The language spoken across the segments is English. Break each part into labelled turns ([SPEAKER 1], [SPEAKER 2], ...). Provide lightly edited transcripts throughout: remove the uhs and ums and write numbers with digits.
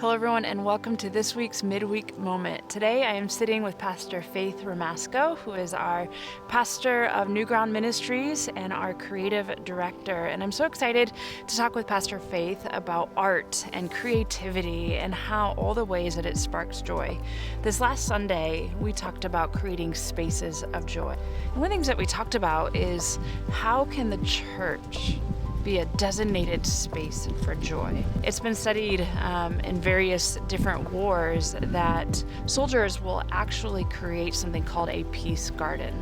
[SPEAKER 1] Hello, everyone, and welcome to this week's Midweek Moment. Today, I am sitting with Pastor Faith Ramasco, who is our pastor of New Ground Ministries and our creative director. And I'm so excited to talk with Pastor Faith about art and creativity and how all the ways that it sparks joy. This last Sunday, we talked about creating spaces of joy. And one of the things that we talked about is how can the church be a designated space for joy. It's been studied in various different wars that soldiers will actually create something called a peace garden.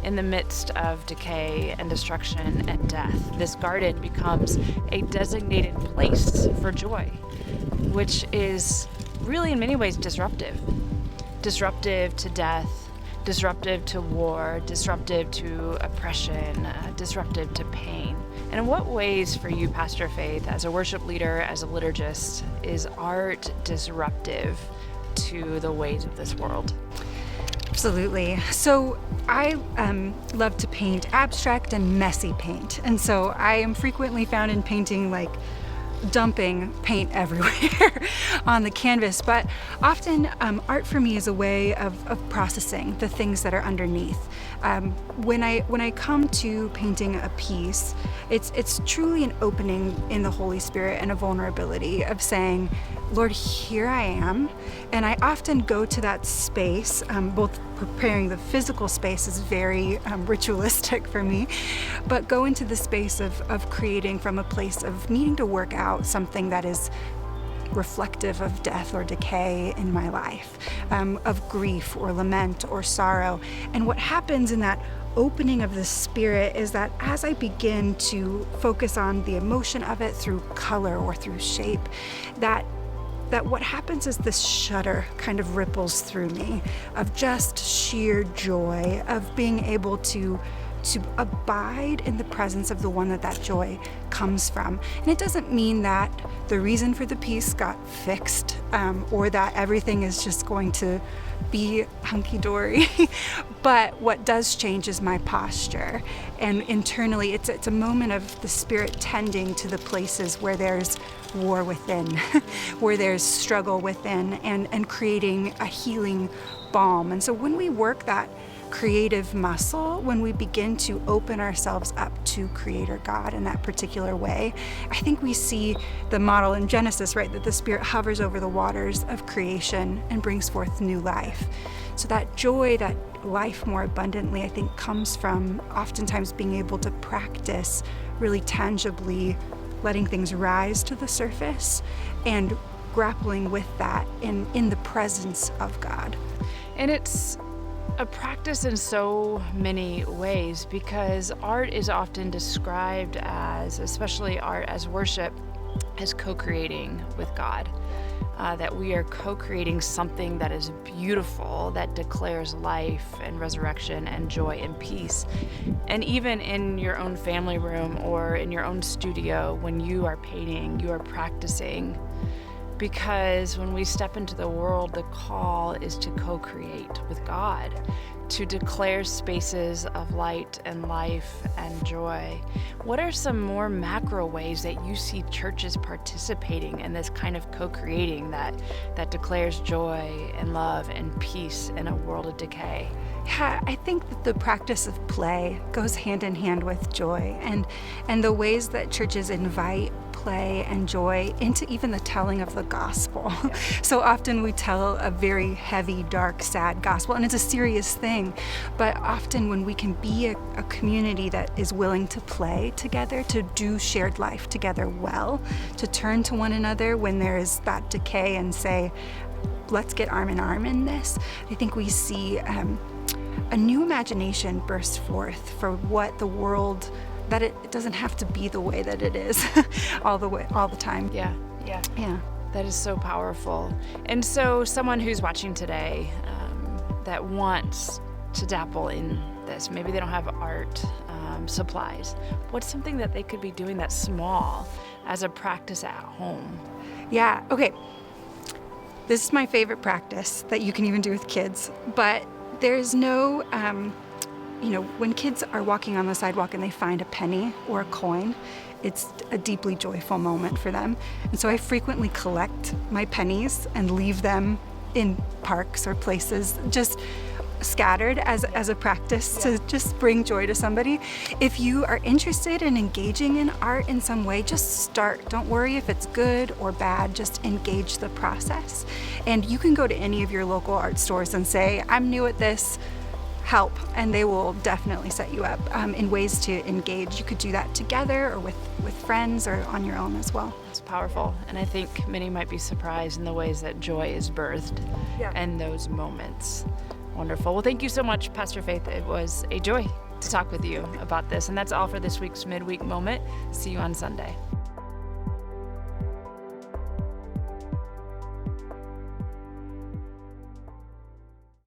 [SPEAKER 1] In the midst of decay and destruction and death, this garden becomes a designated place for joy, which is really in many ways disruptive. Disruptive to death, disruptive to war, disruptive to oppression, disruptive to pain. And in what ways for you, Pastor Faith, as a worship leader, as a liturgist, is art disruptive to the ways of this world?
[SPEAKER 2] Absolutely. So I love to paint abstract and messy paint. And so I am frequently found in painting dumping paint everywhere on the canvas, but often art for me is a way of processing the things that are underneath. When I come to painting a piece, it's truly an opening in the Holy Spirit and a vulnerability of saying, Lord, here I am. And I often go to that space, both preparing the physical space is very ritualistic for me, but go into the space of creating from a place of needing to work out something that is reflective of death or decay in my life, of grief or lament or sorrow. And what happens in that opening of the spirit is that as I begin to focus on the emotion of it through color or through shape, that what happens is this shudder kind of ripples through me of just sheer joy of being able to abide in the presence of the one that joy comes from. And it doesn't mean that the reason for the piece got fixed or that everything is just going to be hunky-dory. But what does change is my posture. And internally, it's a moment of the Spirit tending to the places where there's war within, where there's struggle within, and creating a healing balm. And so when we work that creative muscle, when we begin to open ourselves up to Creator God in that particular way, I think we see the model in Genesis, right? That the Spirit hovers over the waters of creation and brings forth new life. So that joy, that life more abundantly, I think comes from oftentimes being able to practice really tangibly letting things rise to the surface and grappling with that in the presence of God.
[SPEAKER 1] And it's a practice in so many ways because art is often described as, especially art as worship, as co-creating with God. That we are co-creating something that is beautiful, that declares life and resurrection and joy and peace. And even in your own family room or in your own studio, when you are painting, you are practicing. Because when we step into the world, the call is to co-create with God, to declare spaces of light and life and joy. What are some more macro ways that you see churches participating in this kind of co-creating that declares joy and love and peace in a world of decay?
[SPEAKER 2] Yeah, I think that the practice of play goes hand in hand with joy, and the ways that churches invite play and joy into even the telling of the gospel. Yeah. So often we tell a very heavy, dark, sad gospel, and it's a serious thing. But often when we can be a community that is willing to play together, to do shared life together well, to turn to one another when there is that decay and say, let's get arm in arm in this, I think we see a new imagination burst forth for what the world, that it doesn't have to be the way that it is all the time.
[SPEAKER 1] Yeah. That is so powerful. And so someone who's watching today that wants to dabble in this, maybe they don't have art supplies, what's something that they could be doing that's small as a practice at home?
[SPEAKER 2] Yeah, okay. This is my favorite practice that you can even do with kids, but there's no when kids are walking on the sidewalk and they find a penny or a coin, it's a deeply joyful moment for them. And so I frequently collect my pennies and leave them in parks or places, just scattered as a practice to just bring joy to somebody. If you are interested in engaging in art in some way, just start. Don't worry if it's good or bad, just engage the process. And you can go to any of your local art stores and say, I'm new at this, help, and they will definitely set you up in ways to engage. You could do that together or with friends or on your own as well.
[SPEAKER 1] It's powerful, and I think many might be surprised in the ways that joy is birthed in those moments. Wonderful. Well, thank you so much, Pastor Faith. It was a joy to talk with you about this, and that's all for this week's Midweek Moment. See you on Sunday.